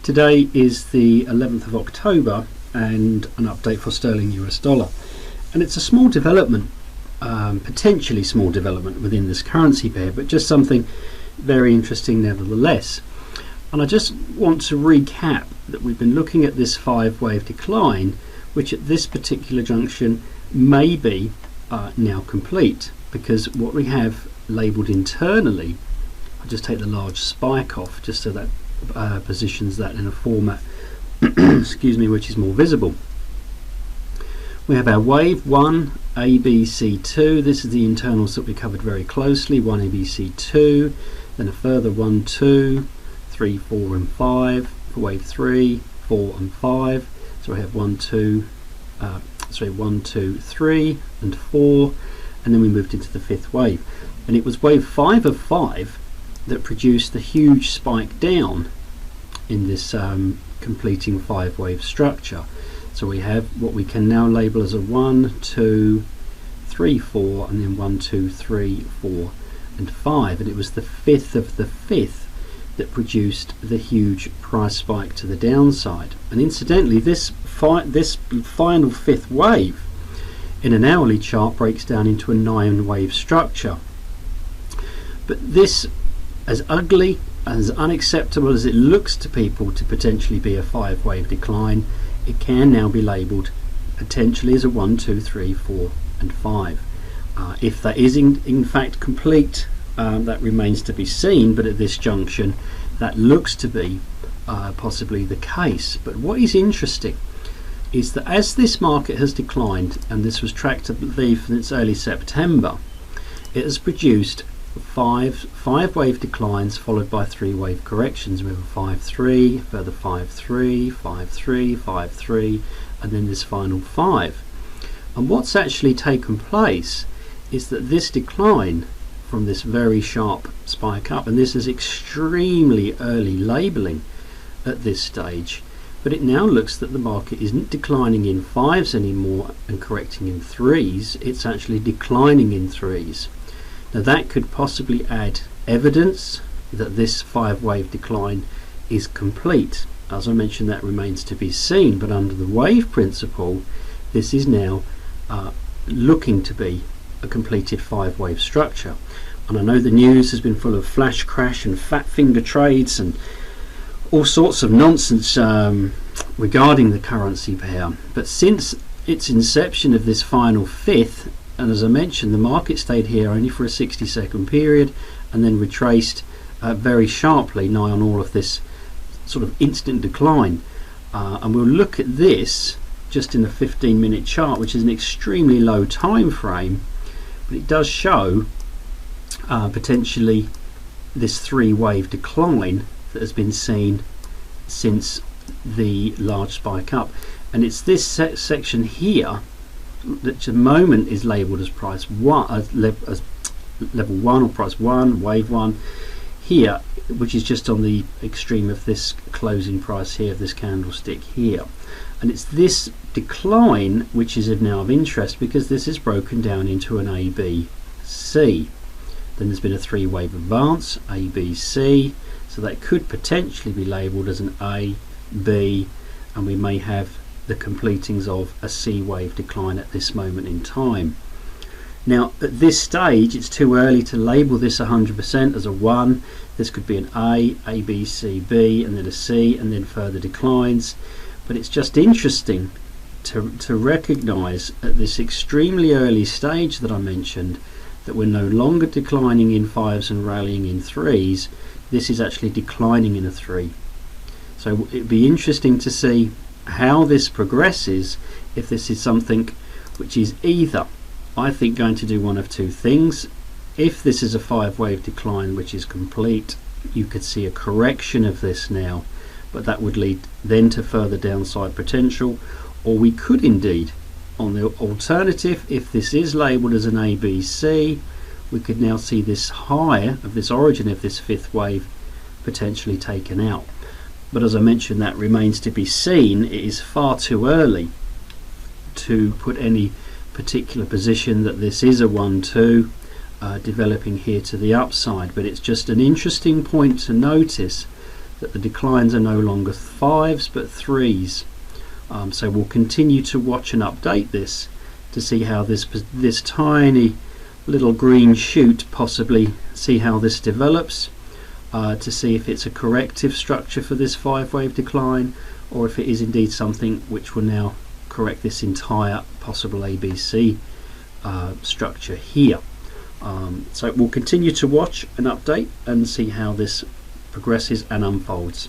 Today is the 11th of October and an update for sterling US dollar, and it's a small development, potentially small development within this currency pair, but just something very interesting nevertheless. And I just want to recap that we've been looking at this 5-wave decline, which at this particular junction may be now complete, because what we have labelled internally, I'll just take the large spike off just so that positions that in a format excuse me, which is more visible. We have our wave 1, ABC2. This is the internals that we covered very closely. 1 ABC2, then a further 1, 2, 3, 4 and 5 for wave 3, 4 and 5. So we have 1, 2, 3 and 4, and then we moved into the 5th wave. And it was wave 5 of 5 that produced the huge spike down in this completing 5-wave structure. So we have what we can now label as a 1, 2, 3, 4, and then 1, 2, 3, 4 and 5, and it was the 5th of the 5th that produced the huge price spike to the downside. And incidentally, this final 5th wave in an hourly chart breaks down into a 9-wave structure. But this, as ugly, as unacceptable as it looks to people to potentially be a 5-wave decline, it can now be labelled potentially as a 1, 2, 3, 4 and 5. If that is in fact complete, that remains to be seen, but at this junction that looks to be possibly the case. But what is interesting is that as this market has declined, and this was tracked I believe since early September, it has produced 5-wave declines followed by 3-wave corrections. We have a 5-3, further 5-3, 5-3, 5-3, and then this final 5. And what's actually taken place is that this decline from this very sharp spike up, and this is extremely early labelling at this stage, but it now looks that the market isn't declining in 5s anymore and correcting in 3s, it's actually declining in 3s. Now that could possibly add evidence that this 5-wave decline is complete. As I mentioned, that remains to be seen, but under the wave principle, this is now looking to be a completed 5-wave structure. And I know the news has been full of flash crash and fat finger trades and all sorts of nonsense regarding the currency pair, but since its inception of this final 5th, and as I mentioned, the market stayed here only for a 60-second period and then retraced very sharply, nigh on all of this sort of instant decline. And we'll look at this just in a 15-minute chart, which is an extremely low time frame, but it does show potentially this 3-wave decline that has been seen since the large spike up. And it's this section here that at the moment is labelled as price 1, as level 1 or price 1, wave 1 here, which is just on the extreme of this closing price here of this candlestick here. And it's this decline which is now of interest, because this is broken down into an A, B, C. Then there's been a 3-wave advance, A, B, C, so that could potentially be labelled as an A, B, and we may have the completings of a C-wave decline at this moment in time. Now at this stage it's too early to label this 100% as a 1. This could be an A, B, C, B, and then a C, and then further declines. But it's just interesting to recognise at this extremely early stage that I mentioned that we're no longer declining in 5s and rallying in 3s. This is actually declining in a 3. So it'd be interesting to see how this progresses, if this is something which is either, I think, going to do one of two things. If this is a 5-wave decline which is complete, you could see a correction of this now, but that would lead then to further downside potential. Or we could indeed, on the alternative, if this is labelled as an ABC, we could now see this high of this origin of this 5th wave potentially taken out. But as I mentioned, that remains to be seen. It is far too early to put any particular position that this is a 1-2 developing here to the upside, but it's just an interesting point to notice that the declines are no longer 5s but 3s. So we'll continue to watch and update this to see how this tiny little green shoot, possibly see how this develops, to see if it's a corrective structure for this 5-wave decline, or if it is indeed something which will now correct this entire possible ABC structure here. So we'll continue to watch and update and see how this progresses and unfolds.